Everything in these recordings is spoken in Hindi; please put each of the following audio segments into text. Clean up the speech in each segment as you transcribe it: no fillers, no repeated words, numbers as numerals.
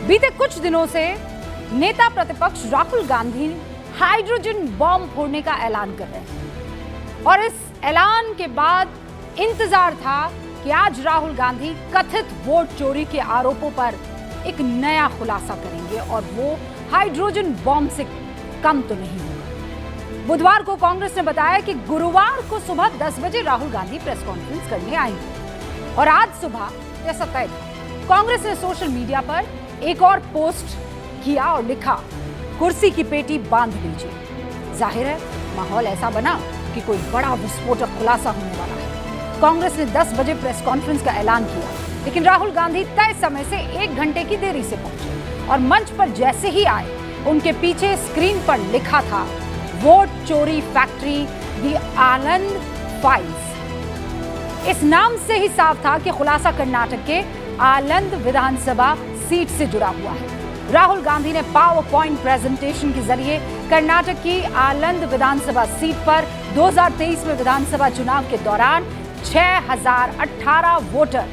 बीते कुछ दिनों से नेता प्रतिपक्ष राहुल गांधी हाइड्रोजन बॉम्ब फोड़ने का ऐलान कर रहे हैं और इस ऐलान के बाद इंतजार था कि आज राहुल गांधी कथित वोट चोरी के आरोपों पर एक नया खुलासा करेंगे और वो हाइड्रोजन बॉम्ब से कम तो नहीं होगा। बुधवार को कांग्रेस ने बताया कि गुरुवार को सुबह 10 बजे राहुल गांधी प्रेस कॉन्फ्रेंस करने आएंगे और आज सुबह जैसा तय था कांग्रेस ने सोशल मीडिया पर एक और पोस्ट किया और लिखा, कुर्सी की पेटी बांध लीजिए। जाहिर है माहौल ऐसा बना कि कोई बड़ा विस्फोटक खुलासा होने वाला है। कांग्रेस ने 10 बजे प्रेस कॉन्फ्रेंस का ऐलान किया, लेकिन राहुल गांधी तय समय से 1 घंटे की देरी से पहुंचे और मंच पर जैसे ही आए उनके पीछे स्क्रीन पर लिखा था, वोट चोरी फैक्ट्री दी आनंद फाइल्स। इस नाम से ही साफ था कि खुलासा कर्नाटक के आनंद विधानसभा सीट से जुड़ा हुआ है। राहुल गांधी ने पावर पॉइंट प्रेजेंटेशन के जरिए कर्नाटक की आनंद विधानसभा सीट पर 2023 में विधानसभा चुनाव के दौरान 6018 वोटर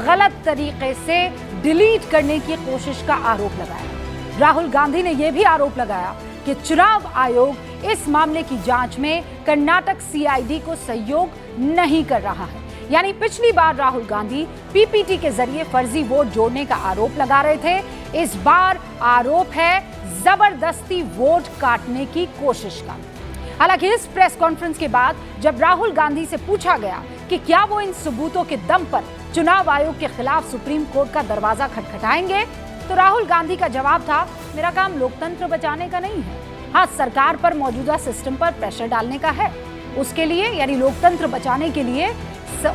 गलत तरीके से डिलीट करने की कोशिश का आरोप लगाया। राहुल गांधी ने यह भी आरोप लगाया कि चुनाव आयोग इस मामले की जांच में कर्नाटक सीआईडी को सहयोग नहीं कर रहा है। यानी पिछली बार राहुल गांधी पीपीटी के जरिए फर्जी वोट जोड़ने का आरोप लगा रहे थे, इस बार आरोप है जबरदस्ती वोट काटने की कोशिश का। हालांकि इस प्रेस कॉन्फ्रेंस के बाद जब राहुल गांधी से पूछा गया कि क्या वो इन सबूतों के दम पर चुनाव आयोग के खिलाफ सुप्रीम कोर्ट का दरवाजा खटखटाएंगे, तो राहुल गांधी का जवाब था, मेरा काम लोकतंत्र बचाने का नहीं है, हाँ सरकार पर मौजूदा सिस्टम पर प्रेशर डालने का है। उसके लिए यानी लोकतंत्र बचाने के लिए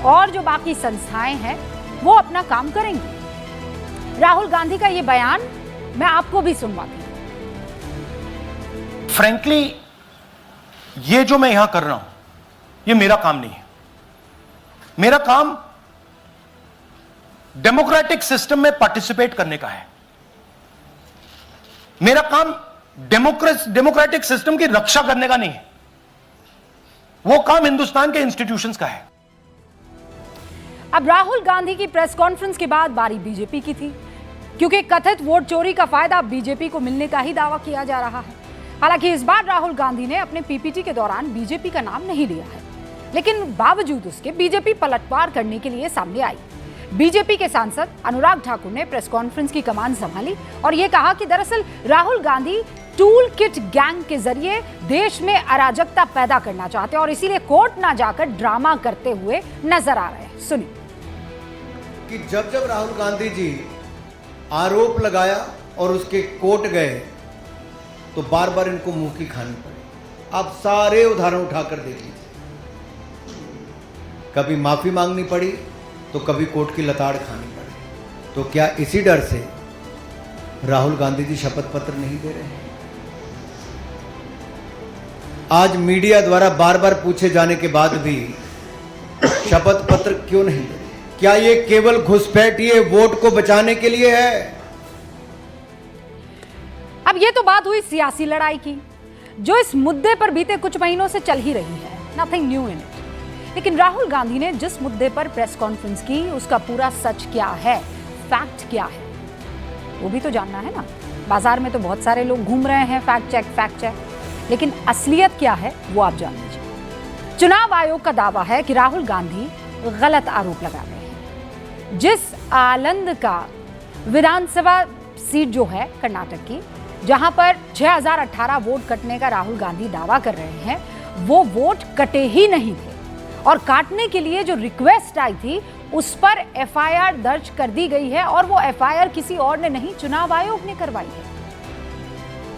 और जो बाकी संस्थाएं हैं वो अपना काम करेंगी। राहुल गांधी का ये बयान मैं आपको भी सुनवाती हूं। फ्रैंकली ये जो मैं यहां कर रहा हूं ये मेरा काम नहीं है। मेरा काम डेमोक्रेटिक सिस्टम में पार्टिसिपेट करने का है। मेरा काम डेमोक्रेटिक सिस्टम की रक्षा करने का नहीं है। वो काम हिंदुस्तान के इंस्टीट्यूशंस का है। अब राहुल गांधी की प्रेस कॉन्फ्रेंस के बाद बारी बीजेपी की थी, क्योंकि कथित वोट चोरी का फायदा बीजेपी को मिलने का ही दावा किया जा रहा है। हालांकि इस बार राहुल गांधी ने अपने पीपीटी के दौरान बीजेपी का नाम नहीं लिया है, लेकिन बावजूद उसके बीजेपी पलटवार करने के लिए सामने आई। बीजेपी के सांसद अनुराग ठाकुर ने प्रेस कॉन्फ्रेंस की कमान संभाली और यह कहा कि दरअसल Rahul Gandhi tool kit gang के जरिए देश में अराजकता पैदा करना चाहते हैं और इसीलिए कोर्ट ना जाकर ड्रामा करते हुए नजर आ रहे हैं। सुनिए कि जब जब राहुल गांधी जी आरोप लगाया और उसके कोर्ट गए तो बार बार इनको मुंह की खानी पड़ी। आप सारे उदाहरण उठाकर देख लीजिए, कभी माफी मांगनी पड़ी तो कभी कोर्ट की लताड़ खानी पड़ी। तो क्या इसी डर से राहुल गांधी जी शपथ पत्र नहीं दे रहे हैं? आज मीडिया द्वारा बार बार पूछे जाने के बाद भी शपथ पत्र क्यों नहीं दे रहे? क्या ये केवल घुसपैठ ये वोट को बचाने के लिए है? अब ये तो बात हुई सियासी लड़ाई की, जो इस मुद्दे पर बीते कुछ महीनों से चल ही रही है। Nothing new in it. लेकिन राहुल गांधी ने जिस मुद्दे पर प्रेस कॉन्फ्रेंस की उसका पूरा सच क्या है, फैक्ट क्या है, वो भी तो जानना है ना। बाजार में तो बहुत सारे लोग घूम रहे हैं फैक्ट चेक, लेकिन असलियत क्या है वो आप जान लीजिए। चुनाव आयोग का दावा है कि राहुल गांधी गलत आरोप लगा रहे हैं। जिस आनंद का विधानसभा सीट जो है कर्नाटक की, जहां पर 6018 वोट कटने का राहुल गांधी दावा कर रहे हैं, वो वोट कटे ही नहीं थे और काटने के लिए जो रिक्वेस्ट आई थी उस पर एफआईआर दर्ज कर दी गई है और वो एफआईआर किसी और ने नहीं, चुनाव आयोग ने करवाई है।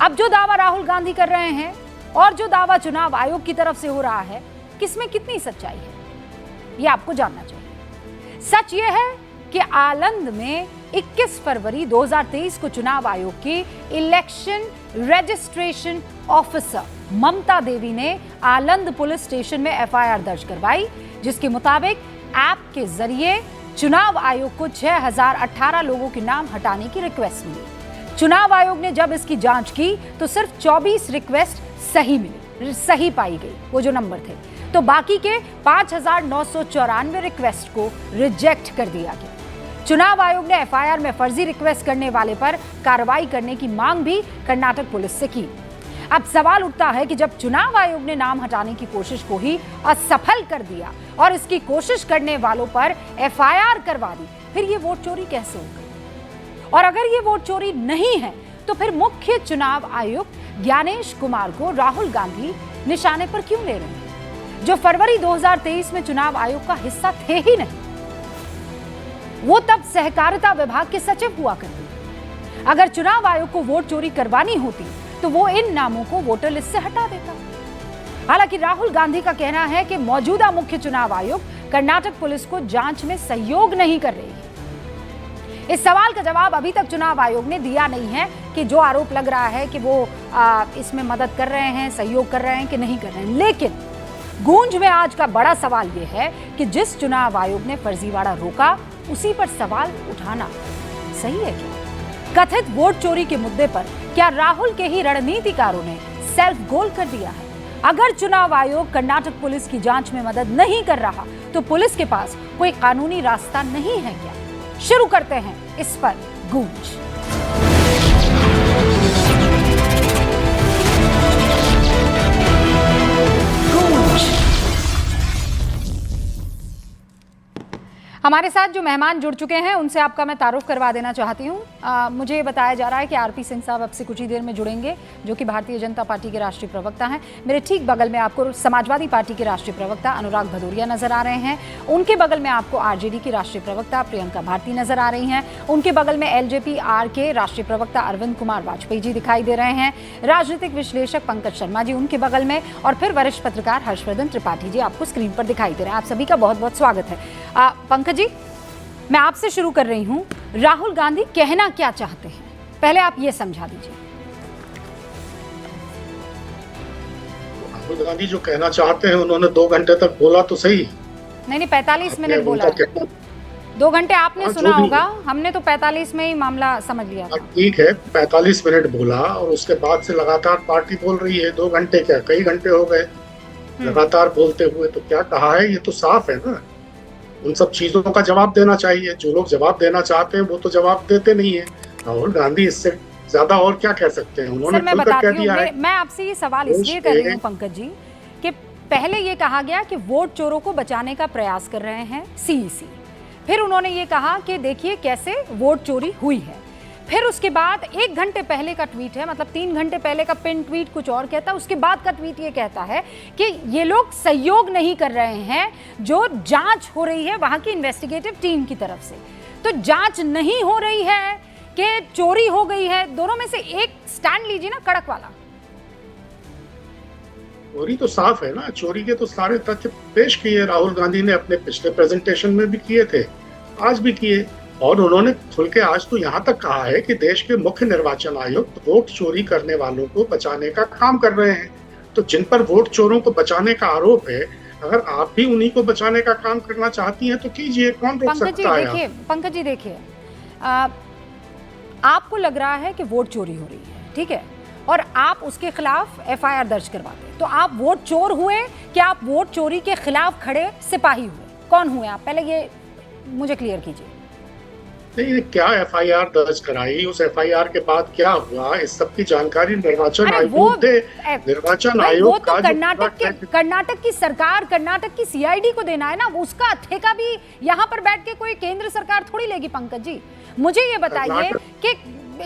अब जो दावा राहुल गांधी कर रहे हैं और जो दावा चुनाव आयोग की तरफ से हो रहा है, किसमें कितनी सच्चाई है ये आपको जानना चाहिए। सच ये है कि आनंद में 21 फरवरी 2023 को चुनाव आयोग की इलेक्शन रजिस्ट्रेशन ऑफिसर ममता देवी ने आनंद पुलिस स्टेशन में एफआईआर दर्ज करवाई, जिसके मुताबिक ऐप के जरिए चुनाव आयोग को 6018 लोगों के नाम हटाने की रिक्वेस्ट मिली। चुनाव आयोग ने जब इसकी जांच की तो सिर्फ 24 रिक्वेस्ट सही पाई गई, वो जो नंबर थे, तो बाकी के 5994 रिक्वेस्ट को रिजेक्ट कर दिया गया। चुनाव आयोग ने एफआईआर में फर्जी रिक्वेस्ट करने वाले पर कार्रवाई करने की मांग भी कर्नाटक पुलिस से की। अब सवाल उठता है कि जब चुनाव आयोग ने नाम हटाने की कोशिश को ही असफल कर दिया और इसकी कोशिश करने वालों पर एफआईआर करवा दी, फिर ये वोट चोरी कैसे हो गई? और अगर ये वोट चोरी नहीं है तो फिर मुख्य चुनाव आयुक्त ज्ञानेश कुमार को राहुल गांधी निशाने पर क्यों ले रहे हैं, जो फरवरी 2023 में चुनाव आयोग का हिस्सा थे ही नहीं? वो तब सहकारिता विभाग के सचिव हुआ करते। अगर चुनाव आयोग को वोट चोरी करवानी होती तो वो इन नामों को वोटर लिस्ट से हटा देता। हालांकि राहुल गांधी का कहना है कि मौजूदा मुख्य चुनाव आयुक्त कर्नाटक पुलिस को जांच में सहयोग नहीं कर रही है। इस सवाल का जवाब अभी तक चुनाव आयोग ने दिया नहीं है कि जो आरोप लग रहा है कि वो इसमें मदद कर रहे हैं, सहयोग कर रहे हैं कि नहीं कर रहे हैं। लेकिन गूंज में आज का बड़ा सवाल यह है कि जिस चुनाव आयोग ने फर्जीवाड़ा रोका उसी पर सवाल उठाना सही है क्या? कथित वोट चोरी के मुद्दे पर क्या राहुल के ही रणनीतिकारों ने सेल्फ गोल कर दिया है? अगर चुनाव आयोग कर्नाटक पुलिस की जांच में मदद नहीं कर रहा तो पुलिस के पास कोई कानूनी रास्ता नहीं है क्या? शुरू करते हैं इस पर गूंज। हमारे साथ जो मेहमान जुड़ चुके हैं उनसे आपका मैं तारुफ करवा देना चाहती हूं। मुझे ये बताया जा रहा है कि आरपी सिंह साहब अब से कुछ ही देर में जुड़ेंगे, जो कि भारतीय जनता पार्टी के राष्ट्रीय प्रवक्ता हैं। मेरे ठीक बगल में आपको समाजवादी पार्टी के राष्ट्रीय प्रवक्ता अनुराग भदौरिया नजर आ रहे हैं। उनके बगल में आपको आरजेडी की राष्ट्रीय प्रवक्ता प्रियंका भारती नजर आ रही हैं। उनके बगल में एलजेपी-आर के राष्ट्रीय प्रवक्ता अरविंद कुमार वाजपेयी जी दिखाई दे रहे हैं। राजनीतिक विश्लेषक पंकज शर्मा जी उनके बगल में, और फिर वरिष्ठ पत्रकार हर्षवर्धन त्रिपाठी जी आपको स्क्रीन पर दिखाई दे रहे हैं। आप सभी का बहुत बहुत स्वागत है। पंकज जी, मैं आपसे शुरू कर रही हूं। राहुल गांधी कहना क्या चाहते हैं, पहले आप ये समझा दीजिए। राहुल गांधी जो कहना चाहते हैं, उन्होंने 2 घंटे तक बोला तो सही। नहीं 45 मिनट बोला। 2 घंटे आपने सुना होगा, हमने तो 45 में ही मामला समझ लिया था। ठीक है, 45 मिनट बोला और उसके बाद से लगातार पार्टी बोल रही है। 2 घंटे क्या, कई घंटे हो गए लगातार बोलते हुए। तो क्या कहा है, ये तो साफ है ना। उन सब चीजों का जवाब देना चाहिए। जो लोग जवाब देना चाहते हैं वो तो जवाब देते नहीं है। राहुल गांधी इससे ज्यादा और क्या कह सकते हैं? उन्होंने खुलकर कह दिया है। मैं आपसे ये सवाल इसलिए कर रही हूँ पंकज जी कि पहले ये कहा गया कि वोट चोरों को बचाने का प्रयास कर रहे हैं सीईसी। फिर उन्होंने ये कहा कि देखिए कैसे वोट चोरी हुई है। फिर उसके बाद 1 घंटे पहले का ट्वीट है, मतलब 3 घंटे पहले का पिन ट्वीट कुछ और कहता है। उसके बाद का ट्वीट ये कहता है कि ये लोग सहयोग नहीं कर रहे हैं, जो जांच हो रही है वहां की इन्वेस्टिगेटिव टीम की तरफ से। तो जांच नहीं हो रही है कि चोरी हो गई है, दोनों में से एक स्टैंड लीजिए ना, कड़क वाला। चोरी तो साफ है ना। चोरी के तो सारे तथ्य पेश किए राहुल गांधी ने, अपने पिछले प्रेजेंटेशन में भी किए थे, आज भी किए। और उन्होंने खुल के आज तो यहाँ तक कहा है कि देश के मुख्य निर्वाचन आयुक्त वोट चोरी करने वालों को बचाने का काम कर रहे हैं। तो जिन पर वोट चोरों को बचाने का आरोप है, अगर आप भी उन्हीं को बचाने का काम करना चाहती हैं तो कीजिए, कौन रोक सकता है? पंकज जी देखिए, आपको लग रहा है कि वोट चोरी हो रही है, ठीक है, और आप उसके खिलाफ एफआईआर दर्ज करवाते, तो आप वोट चोर हुए कि आप वोट चोरी के खिलाफ खड़े सिपाही हुए? कौन हुए आप, पहले ये मुझे क्लियर कीजिए। नहीं, क्या एफआईआर दर्ज कराई, उस एफआईआर के बाद क्या हुआ, इस सब की जानकारी निर्वाचन आयोग दे। निर्वाचन आयोग तो कर्नाटक की सरकार, कर्नाटक की सीआईडी को देना है ना, उसका ठेका भी यहाँ पर बैठ के कोई केंद्र सरकार थोड़ी लेगी। पंकज जी मुझे ये बताइए कि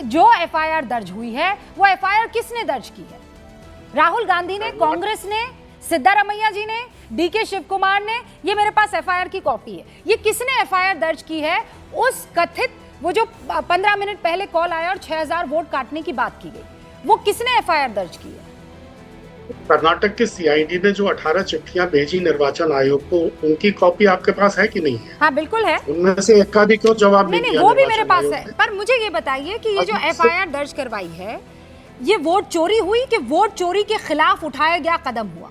जो एफआईआर दर्ज हुई है वो एफआईआर किसने दर्ज की है? राहुल गांधी ने, कांग्रेस ने, सिद्धारमैया जी ने, डीके शिव कुमार ने? ये मेरे पास एफआईआर की कॉपी है। ये किसने एफआईआर दर्ज की है? उस कथित, वो जो 15 मिनट पहले कॉल आया और 6000 वोट काटने की बात की गई, वो किसने एफआईआर दर्ज की है? कर्नाटक के सीआईडी ने जो 18 चिट्ठियां भेजी निर्वाचन आयोग को, उनकी कॉपी आपके पास है कि नहीं है? हाँ बिल्कुल है। उनमें से एक का भी क्यों जवाब नहीं दिया? वो भी मेरे पास है। पर मुझे ये बताइए कि ये जो एफआईआर दर्ज करवाई है, ये वोट चोरी हुई कि वोट चोरी के खिलाफ उठाया गया कदम हुआ?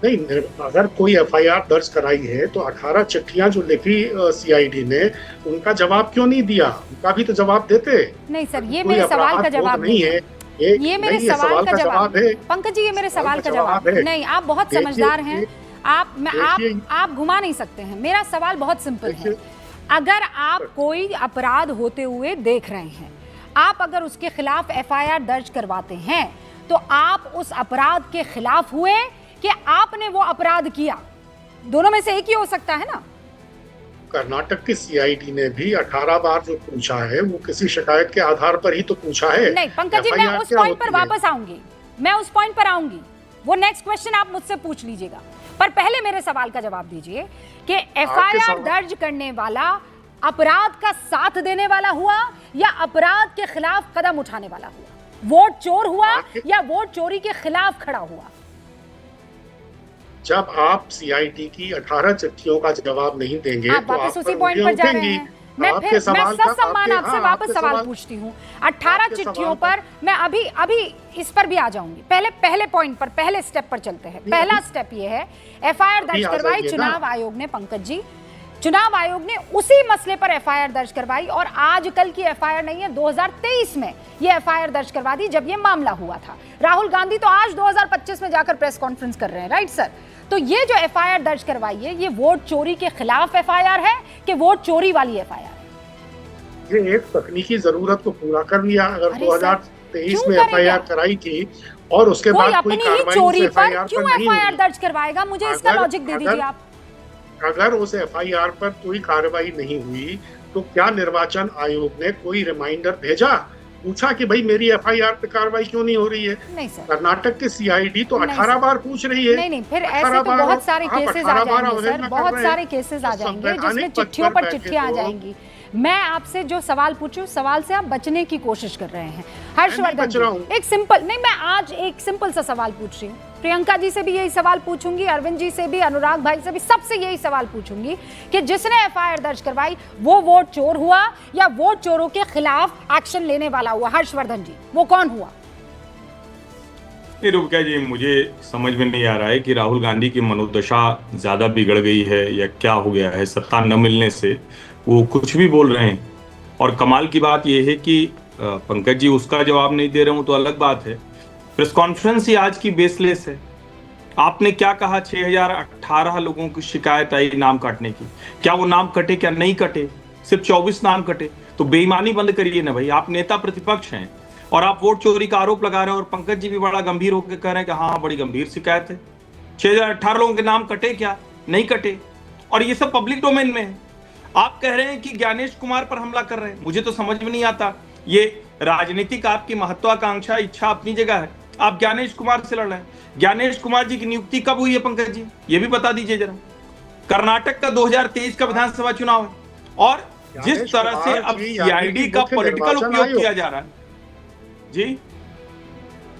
नहीं, अगर कोई एफआईआर दर्ज कराई है तो 18 चिट्ठियां जो लिखी सीआईडी ने, उनका जवाब क्यों नहीं दिया? उनका भी तो जवाब देते। नहीं सर, ये मेरे सवाल का जवाब नहीं है। ये मेरे सवाल का जवाब है पंकज जी, ये मेरे सवाल का जवाब नहीं। आप बहुत समझदार हैं, आप घुमा नहीं सकते हैं। मेरा सवाल बहुत सिंपल है। अगर आप कोई अपराध होते हुए देख रहे हैं, आप अगर उसके खिलाफ एफआईआर दर्ज करवाते हैं तो आप उस अपराध के खिलाफ हुए कि आपने वो अपराध किया? दोनों में से एक ही हो सकता है ना। कर्नाटक की सीआईडी ने भी 18 बार जो पूछा है वो किसी शिकायत के आधार पर ही तो पूछा है। नहीं पंकज जी, मैं उस पॉइंट पर वापस आऊंगी, मैं उस पॉइंट पर आऊंगी। वो नेक्स्ट क्वेश्चन आप मुझसे पूछ लीजिएगा, पर पहले मेरे सवाल का जवाब दीजिए कि एफआईआर दर्ज करने वाला अपराध का साथ देने वाला हुआ या अपराध के खिलाफ कदम उठाने वाला हुआ? वोट चोर हुआ या वोट चोरी के खिलाफ खड़ा हुआ? जब आप सीआईडी की 18 चिट्ठियों का जवाब नहीं देंगे आप तो वापस उसी पॉइंट पर जा रहे हैं। मैं सम्मान आपसे वापस सवाल पूछती हूँ। 18 चिट्ठियों पर मैं अभी इस पर भी आ जाऊंगी। पहले पॉइंट पर, पहले स्टेप पर चलते हैं। पहला स्टेप ये है, एफआईआर दर्ज करवाई चुनाव आयोग ने। पंकज जी, चुनाव आयोग ने उसी मसले पर एफआईआर दर्ज करवाई और आज कल की एफआईआर नहीं है, 2023 में ये एफआईआर दर्ज करवा दी जब ये मामला हुआ था। राहुल गांधी तो आज 2025 में जाकर प्रेस कॉन्फ्रेंस कर रहे हैं, राइट सर? तो ये जो एफआईआर दर्ज करवाई है, ये वोट चोरी के खिलाफ एफआईआर है कि वोट चोरी वाली एफआईआर है? ये एक तकनीकी जरूरत को पूरा कर लिया। अगर 2023 में एफआईआर कराई थी और उसके बाद कोई कार्रवाई चोरी पर क्यों एफआईआर दर्ज करवाएगा? मुझे इसका लॉजिक दे दीजिए आप। अगर उस एफआईआर पर कोई कार्रवाई नहीं हुई तो क्या निर्वाचन आयोग ने कोई रिमाइंडर भेजा, पूछा कि भाई मेरी एफआईआर पे कार्रवाई क्यों नहीं हो रही है? नहीं सर, कर्नाटक की सीआईडी तो 18 बार पूछ रही है। नहीं, फिर ऐसे तो बहुत सारे केसेस आ जाएंगे सर, बहुत सारे केसेस आ जाएंगे जिसमें चिट्ठियों पर चिट्ठियां आ जाएंगी। मैं आपसे जो सवाल पूछूं, सवाल से आप बचने की कोशिश कर रहे हैं। हर्षवर्धन जी, एक सिंपल, नहीं मैं आज एक सिंपल सा सवाल पूछ रही हूँ। प्रियंका जी से भी यही सवाल पूछूंगी, अरविंद जी से भी, अनुराग भाई से भी, सबसे यही सवाल पूछूंगी कि जिसने एफआईआर दर्ज करवाई वो वोट चोर हुआ या वोट चोरों के खिलाफ एक्शन लेने वाला हुआ? हर्षवर्धन जी, वो कौन हुआ? रुपया जी, मुझे समझ में नहीं आ रहा है कि राहुल गांधी की मनोदशा ज्यादा बिगड़ गई है या क्या हो गया है। सत्ता न मिलने से वो कुछ भी बोल रहे हैं। और कमाल की बात यह है कि पंकज जी उसका जवाब नहीं दे रहे हूं तो अलग बात है, प्रेस कॉन्फ्रेंस ही आज की बेसलेस है। आपने क्या कहा, 6018 लोगों की शिकायत आई नाम काटने की। क्या वो नाम कटे, क्या नहीं कटे? सिर्फ 24 नाम कटे। तो बेईमानी बंद करिए ना भाई, आप नेता प्रतिपक्ष हैं और आप वोट चोरी का आरोप लगा रहे हैं। और पंकज जी भी बड़ा गंभीर होकर कह रहे हैं कि हाँ बड़ी गंभीर शिकायत है। 6018 लोगों के नाम कटे, क्या नहीं कटे? और ये सब पब्लिक डोमेन में है। आप कह रहे हैं कि ज्ञानेश कुमार पर हमला कर रहे हैं। मुझे तो समझ में नहीं आता। ये राजनीतिक आपकी महत्वाकांक्षा, इच्छा अपनी जगह है, आप ज्ञानेश कुमार से लड़ रहे हैं। ज्ञानेश कुमार जी की नियुक्ति कब हुई है पंकज जी, ये भी बता दीजिए जरा। कर्नाटक का 2023 का विधानसभा चुनाव है और जिस तरह से अब सीआईडी का पॉलिटिकल उपयोग किया जा रहा है जी।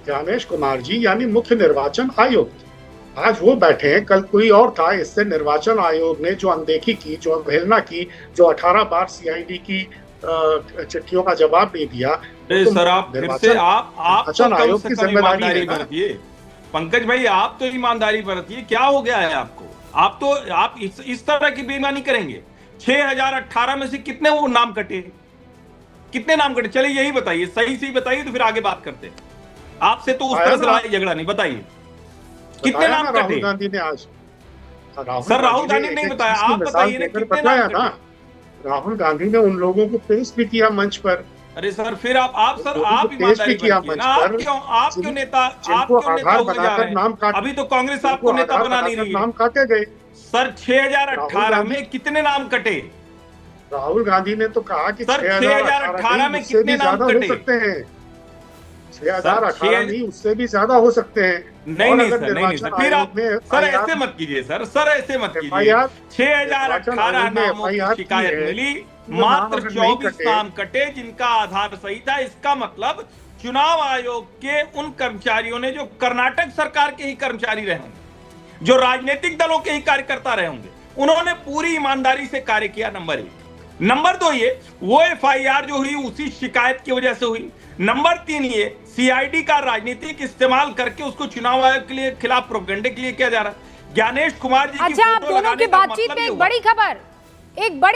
ज्ञानेश कुमार जी यानी मुख्य निर्वाचन आयुक्त, आज वो बैठे हैं, कल कोई और था। इससे निर्वाचन आयोग ने जो अनदेखी की, जो अवहेलना की, जो 18 बार सीआईडी की चिट्ठियों का जवाब नहीं दिया। तो सर आप फिर से आप आयोग की जिम्मेदारी बरतिए पंकज भाई, आप तो ईमानदारी बरतिए। क्या हो गया है आपको? आप इस तरह की बेईमानी करेंगे? 6018 में से कितने वो नाम कटे, कितने नाम कटे? चलिए यही बताइए, सही से बताइए तो फिर आगे बात करते हैं। आपसे तो उस तरह से लड़ाई झगड़ा नहीं। बताइए कितने नाम कटे? राहुल गांधी ने आज सर राहुल गांधी ने नहीं बताया, आप बताइए ना कितने नाम कटे? राहुल गांधी ने उन लोगों को पेश भी किया मंच पर। अरे सर फिर आप ईमानदारी किया मंच पर। आप क्यों नेता हो जा रहे हैं? अभी तो कांग्रेस आपको नेता बना नहीं रही है। नाम काटे गए सर। 6018 में कितने नाम कटे? राहुल गांधी ने तो कहा कि सर 6018 में कितने नाम कटे? 6018 नहीं, उससे भी ज्यादा हो सकते हैं। नहीं सर, फिर आप सर ऐसे मत कीजिए सर ऐसे मत कीजिए। 6018 नामों की शिकायत मिली, मात्र 24 नाम कटे जिनका आधार सही था। इसका मतलब चुनाव आयोग के उन कर्मचारियों ने जो कर्नाटक सरकार के ही कर्मचारी रहे होंगे, जो राजनीतिक दलों के ही कार्यकर्ता रहे होंगे, उन्होंने पूरी ईमानदारी से कार्य किया। नंबर 1। नंबर 2 ये वो एफआईआर जो हुई उसी शिकायत की वजह से हुई। नंबर 3 ये सीआईडी का राजनीतिक इस्तेमाल करके उसको चुनाव आयोग के लिए खिलाफ प्रोपेगेंडा के लिए किया जा रहा है। ज्ञानेश कुमार जी अच्छा, आप दोनों की बातचीत में एक बड़ी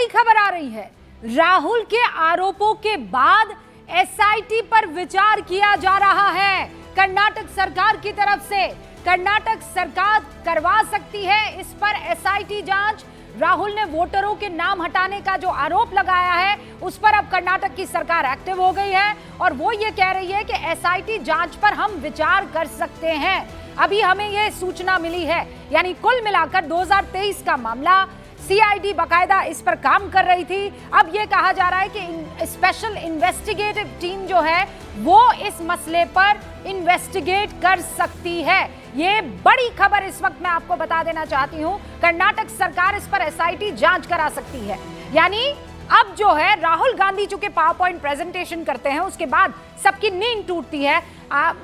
खबर आ रही है। राहुल के आरोपों के बाद एसआईटी पर विचार किया जा रहा है कर्नाटक सरकार की तरफ से। कर्नाटक सरकार करवा सकती है इस पर एसआईटी जांच। राहुल ने वोटरों के नाम हटाने का जो आरोप लगाया है उस पर अब कर्नाटक की सरकार एक्टिव हो गई है और वो ये कह रही है कि एसआईटी जांच पर हम विचार कर सकते हैं। अभी हमें ये सूचना मिली है, यानी कुल मिलाकर 2023 का मामला, सीआईडी बकायदा इस पर काम कर रही थी। अब ये कहा जा रहा है कि स्पेशल इन्वेस्टिगेटिव टीम जो है वो इस मसले पर इन्वेस्टिगेट कर सकती है। ये बड़ी खबर इस वक्त मैं आपको बता देना चाहती हूं, कर्नाटक सरकार इस पर एसआईटी जांच करा सकती है। यानी अब जो है राहुल गांधी चूंकि पावर पॉइंट प्रेजेंटेशन करते हैं उसके बाद सबकी नींद टूटती है।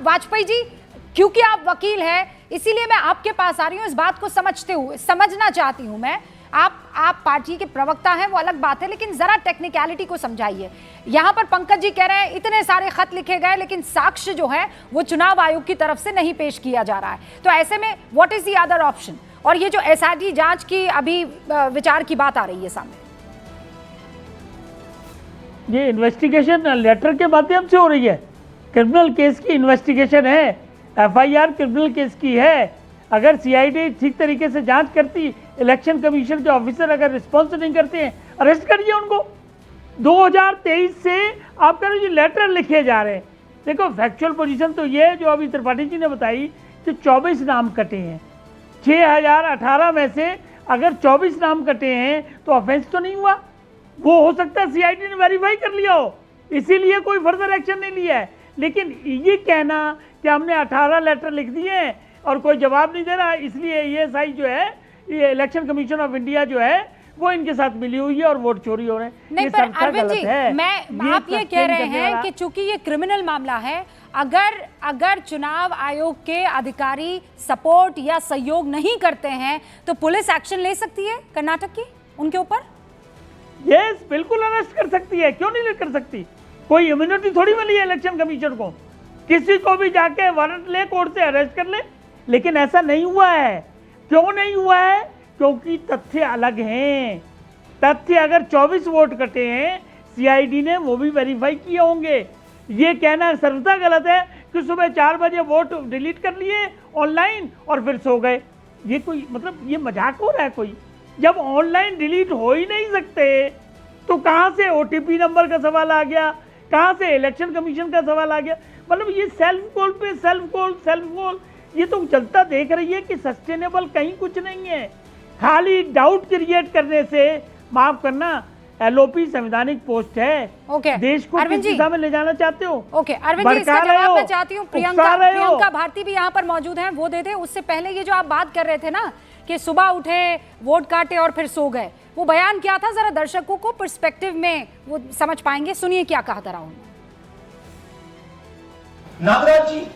वाजपेयी जी, क्योंकि आप वकील हैं इसीलिए मैं आपके पास आ रही हूं, इस बात को समझना चाहती हूं मैं। आप पार्टी के प्रवक्ता हैं, वो अलग बात है, लेकिन जरा टेक्निकलिटी को समझाइए। यहां पर पंकज जी कह रहे हैं इतने सारे खत लिखे गए लेकिन साक्ष्य जो है वो चुनाव आयोग की तरफ से नहीं पेश किया जा रहा है, तो ऐसे में what is the other option? और ये जो एसआईटी जांच की अभी विचार की बात आ रही है सामने, ये इन्वेस्टिगेशन लेटर के माध्यम से हो रही है। क्रिमिनल केस की इन्वेस्टिगेशन है, एफआईआर क्रिमिनल केस की है। अगर सीआईडी ठीक तरीके से जांच करती, इलेक्शन कमीशन के ऑफिसर अगर रिस्पॉन्स नहीं करते हैं, अरेस्ट करिए उनको। 2023 से आपका जो लेटर लिखे जा रहे हैं, देखो फैक्चुअल पोजीशन तो ये जो अभी त्रिपाठी जी ने बताई कि 24 नाम कटे हैं। 6018 में से अगर 24 नाम कटे हैं तो ऑफेंस तो नहीं हुआ। वो हो सकता है सीआईडी ने वेरीफाई कर लिया हो, इसीलिए कोई फर्दर एक्शन नहीं लिया है। लेकिन ये कहना कि हमने 18 लेटर लिख दिए हैं और कोई जवाब नहीं दे रहा, इसलिए ईएसआई जो है, ये इलेक्शन कमीशन ऑफ इंडिया जो है, वो इनके साथ मिली हुई है और वोट चोरी हो रहे हैं। नहीं पर अरविंद जी, आप ये कह रहे हैं कि चूंकि ये क्रिमिनल मामला है, अगर चुनाव आयोग के अधिकारी सपोर्ट या सहयोग नहीं करते हैं तो पुलिस एक्शन ले सकती है कर्नाटक की उनके ऊपर? यस, बिल्कुल अरेस्ट कर सकती है, क्यों नहीं कर सकती? कोई इम्यूनिटी थोड़ी मिली है इलेक्शन कमीशन को, किसी को भी जाके वारंट ले कोर्ट से अरेस्ट कर ले। लेकिन ऐसा नहीं हुआ है। क्यों नहीं हुआ है? क्योंकि तथ्य अलग हैं। तथ्य अगर 24 वोट कटे हैं, सीआईडी ने वो भी वेरीफाई किए होंगे। ये कहना सर्वथा गलत है कि सुबह 4 बजे वोट डिलीट कर लिए ऑनलाइन और फिर सो गए। ये कोई मतलब ये मजाक हो रहा है कोई? जब ऑनलाइन डिलीट हो ही नहीं सकते तो कहाँ से ओटीपी नंबर का सवाल आ गया, कहाँ से इलेक्शन कमीशन का सवाल आ गया? मतलब ये सेल्फ कॉल पे सेल्फ कॉल, ये तो जनता देख रही है कि सस्टेनेबल कहीं कुछ नहीं है। खाली डाउट क्रिएट करने से, माफ करना, एलओपी संवैधानिक पोस्ट है। ओके, देश को किस दिशा में ले जाना चाहते हो? ओके अरविंद जी, इसका जवाब मैं चाहती हूँ। प्रियंका भारती भी यहाँ पर मौजूद हैं, वो दे दे। उससे पहले ये जो आप बात कर रहे थे ना कि सुबह उठे, वोट काटे और फिर सो गए, वो बयान क्या था? जरा दर्शकों को पर्सपेक्टिव में वो समझ पाएंगे। सुनिए क्या कहा था राहुल ने। नागराज जी,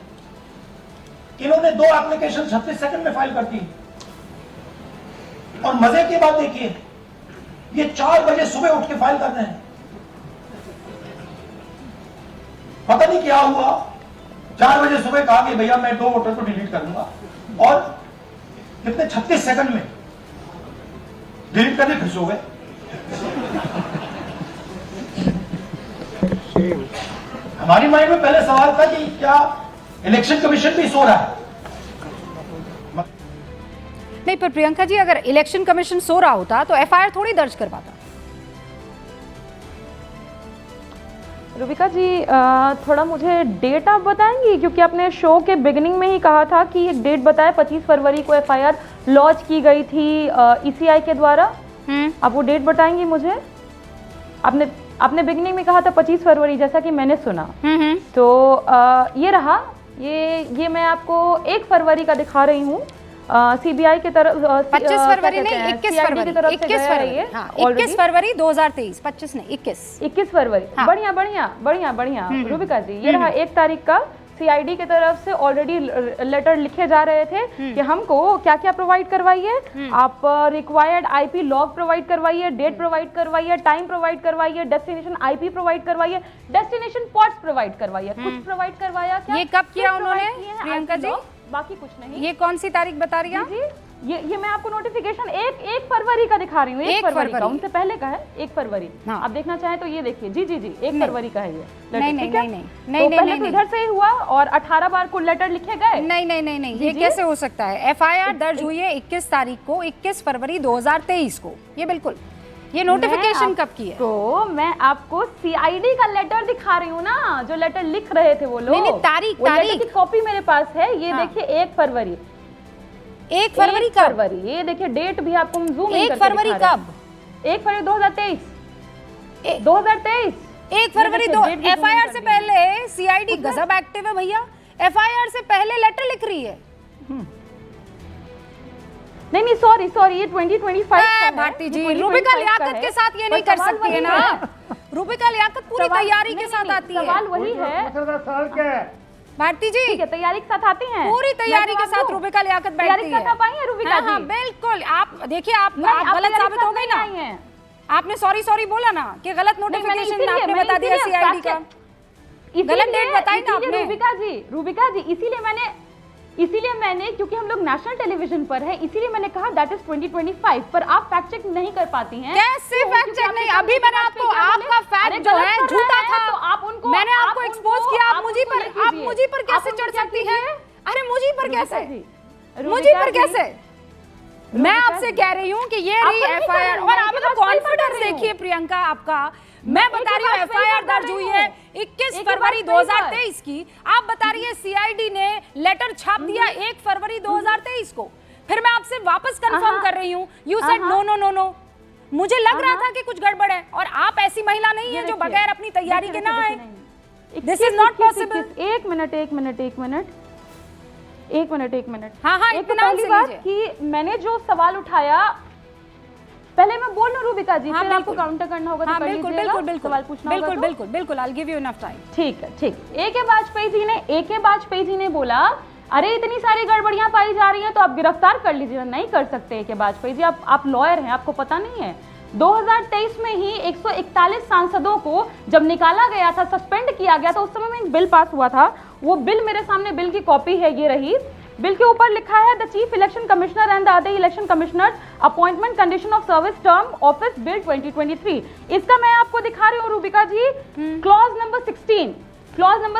इन्होंने 2 एप्लीकेशन 36 सेकंड में फाइल कर दी और मजे की बात देखिए, ये 4 बजे सुबह उठ के फाइल कर रहे हैं। पता नहीं क्या हुआ, 4 बजे सुबह कहा कि भैया मैं 2 वोटर को डिलीट करूंगा और कितने 36 सेकंड में डिलीट करके फिर सो गए। हमारी माइंड में पहले सवाल था कि क्या इलेक्शन कमीशन भी सो रहा है? नहीं पर प्रियंका जी, अगर इलेक्शन कमीशन सो रहा होता तो एफआईआर थोड़ी दर्ज करवाता। रूबिका जी, थोड़ा मुझे डेट आप बताएंगी, क्योंकि आपने शो के बिगिनिंग में ही कहा था कि एक डेट बताया 25 फरवरी को एफआईआर लॉन्च की गई थी ईसीआई के द्वारा। आप वो डेट बताएंगी मुझे? आपने बिगिनिंग में कहा था 25 फरवरी, जैसा कि मैंने सुना। तो ये रहा, ये मैं आपको 1 फरवरी का दिखा रही हूँ। सीबीआई की तरफ 25 फरवरी नहीं, 21 फरवरी, 21 फरवरी 2023, 25 नहीं 21 फरवरी। हाँ। बढ़िया रूबिका जी, ये रहा 1 तारीख का। सीआईडी की तरफ से ऑलरेडी लेटर लिखे जा रहे थे कि हमको क्या क्या प्रोवाइड करवाइए, आप रिक्वायर्ड आईपी लॉग प्रोवाइड करवाइए, डेट प्रोवाइड करवाइए, टाइम प्रोवाइड करवाइए, डेस्टिनेशन आईपी प्रोवाइड करवाइए, डेस्टिनेशन पॉट्स प्रोवाइड करवाइए। कुछ प्रोवाइड करवाया क्या? ये कब किया उन्होंने प्रियंका जी? बाकी कुछ नहीं। ये कौन सी तारीख बता रही है? ये मैं आपको नोटिफिकेशन 1 फरवरी का दिखा रही हूँ, 1 फरवरी का, उनसे पहले का है 1 फरवरी। हाँ। आप देखना चाहें तो ये देखिए, जी 1 फरवरी का है ये लेटर, नहीं, ठीक है? नहीं, तो नहीं, पहले नहीं, तो नहीं। इधर से ही हुआ और 18 बार कुल लेटर लिखे गए। नहीं, ये जी। कैसे हो सकता है? एफआईआर दर्ज हुई है 21 तारीख को, 21 फरवरी 2023 को। ये बिल्कुल, ये नोटिफिकेशन कब की है? तो मैं आपको सीआईडी का लेटर दिखा रही हूँ ना, जो लेटर लिख रहे थे वो लोग। नहीं, तारीख की कॉपी मेरे पास है, ये हाँ। देखिए 1 फरवरी। 1 फरवरी कब? फरवरी, ये देखिए डेट भी आपको हम जूम 1 फरवरी कब? 1 फरवरी 2023। 2023 1 फरवरी देखिए, दो डेट भी zoom एफआईआर कर से दी। पहले सीआईडी गजब एक्टिव है भैया। एफआईआर से पहले लेटर लिख रही है। नहीं सॉरी ये 2025 का है। भारती जी, 2025 रूबिका का लियाकत है। के साथ ये पर नहीं कर सवाल सकती है वही ना। रूबिका लियाकत पूरी सवाल- तैयारी के नहीं, साथ नहीं, आती है। सवाल वही है, भारती जी, ठीक है, तैयारी के साथ आती हैं, पूरी तैयारी मैं के जवाब साथ दूं? रूबिका लियाकत तैयारी बैठती के है। साथ आप आई हैं रूबिका हाँ, जी? बिल्कुल। आप देखिए, आप नहीं, आप गलत तैयारी साबित के हो साथ गई नहीं ना। आई हैं। आपने सॉरी बोला ना कि गलत नोटिफिकेशन आपने बता दिया सीआईडी का। गलत डेट बताई ना आपने। रूबिका जी इसीलिए मैंने क्योंकि हम लोग नेशनल टेलीविजन पर है, इसीलिए मैंने कहा दैट इज 2025, पर आप फैक्ट चेक नहीं कर पाती हैं। कैसे फैक्ट चेक नहीं? अभी मैंने आपको, आपका फैक्ट जो है झूठा था, तो आप उनको, मैंने आपको एक्सपोज किया। आप मुझे पर कैसे चढ़ सकती हैं? अरे मुझे पर कैसे? मुझे पर कैसे? मैं आपसे कह रही हूँ कि ये रही एफआईआर, और आप तो कॉन्फिडेंस देखिए प्रियंका आपका। मैं बता रही हूँ एफआईआर दर्ज हुई है 21 फरवरी 2023 की। आप बता रही है सीआईडी ने लेटर छाप दिया 1 फरवरी 2023 को। फिर मैं आपसे वापस कंफर्म कर रही हूँ, यू सेड नो। मुझे लग रहा था कि कुछ गड़बड़ है, और आप ऐसी महिला नहीं है जो बगैर अपनी तैयारी के ना आए। This is not possible. एक मिनट। हाँ, एक तो इत्मीनान पहली से बात लीजिए। कि मैंने जो सवाल उठाया, पहले मैं बोल लूं रूबिका जी, हाँ, फिर आपको बिल्कुल। काउंटर करना होगा तो हाँ, कर बिल्कुल, लीजिएगा। बिल्कुल, सवाल पूछना होगा तो। बिल्कुल, I'll give you enough time। ठीक है। ए.के. वाजपेयी जी ने बोला, अरे इतनी सारी गड़बड़ियां पाई जा रही हैं तो आप गिरफ्तार कर लीजिए। नहीं कर सकते ए.के. वाजपेयी जी, आप लॉयर हैं, आपको पता नहीं है। 2023 में ही 141 सांसदों को जब निकाला गया था, सस्पेंड किया गया था, उस समय में एक बिल पास हुआ था। वो बिल मेरे सामने, बिल की कॉपी है, ये रही। बिल के ऊपर लिखा है the chief election commissioner and the other election commissioners appointment condition of service term office bill 2023। इसका मैं आपको दिखा रही हूँ रूबिका जी, क्लॉज नंबर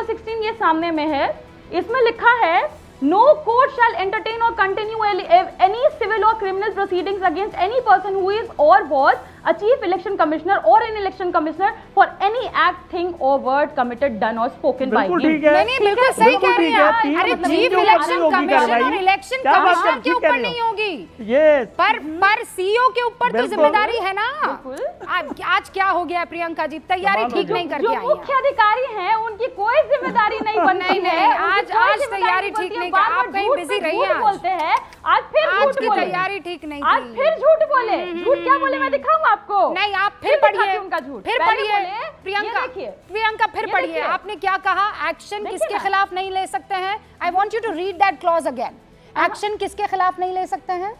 16 ये सामने में है। इसमें लिखा है नो कोर्ट शैल एंटरटेन और कंटिन्यू एनी सिविल और criminal proceedings against any person who is और was a chief election commissioner or an election commissioner for any act, thing or word committed, done or spoken by him। ठीक है। नहीं, बिल्कुल सही कह रही हैं। तीन अरे मतलब चीफ तीन इलेक्शन होगी कमीशन कार्रवाई। और इलेक्शन क्या बात कमीशन आप के ठीक ऊपर कह रहे नहीं हो? होगी, यस, पर सीईओ के ऊपर तो बिल्कुल। जिम्मेदारी है ना। बिल्कुल। आज क्या हो गया प्रियंका जी? तैयारी ठीक नहीं करके जो आई मुख्य हैं। अधिकारी हैं उनकी कोई जिम्मेदारी नहीं बनती नहीं, है। आज उनकी कोई आज जिम्मेदारी तैयारी नहीं ठीक बनती है। नहीं बार कर, बार आप कहीं झूठ बिजी पे रही झूठ हैं। बोलते हैं। आज फिर आज झूठ की बोले। तैयारी ठीक नहीं आज थी। फिर झूठ बोले। झूठ क्या बोले मैं दिखाऊं आपको? नहीं, आप फिर दिखाती पढ़िए, हूं उनका झूठ। फिर पहले पढ़िए बोले, प्रियंका, ये देखिए, प्रियंका फिर ये पढ़िए। देखिए। आपने क्या कहा? एक्शन देखिए किसके ना। खिलाफ नहीं ले सकते हैं? I want you to read that clause again. Action किसके खिलाफ नहीं ले सकते हैं?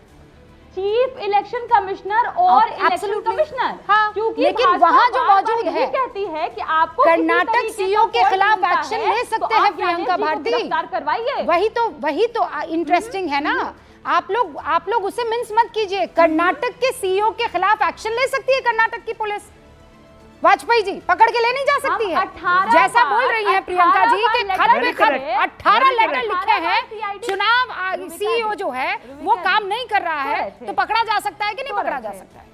चीफ इलेक्शन कमिश्नर और इलेक्शन Absolutely। कमिश्नर। हाँ, क्योंकि लेकिन भाजपा वहाँ जो बार-बार मौजूद यही है, कहती है कि आपको कर्नाटक किसी तरीके सीईओ का के कोई खिलाफ मिलता एक्शन है, ले तो सकते आप हैं ज्ञानेश प्रियंका जी को भारती। गिरफ्तार करवाइए। वही तो इंटरेस्टिंग है ना। आप लोग उसे मिन्स मत कीजिए। कर्नाटक के सीईओ के खिलाफ एक्शन ले सकती है कर्नाटक की पुलिस। वाजपेयी जी पकड़ के ले नहीं जा सकती है, 18 जैसा बोल रही हैं प्रियंका जी के लेटर खत पे लिखे खत हैं। 18 लेटर 18 लिखे हैं। CID चुनाव सीईओ जो है वो काम नहीं कर रहा है, तो पकड़ा जा सकता है कि नहीं पकड़ा जा सकता है?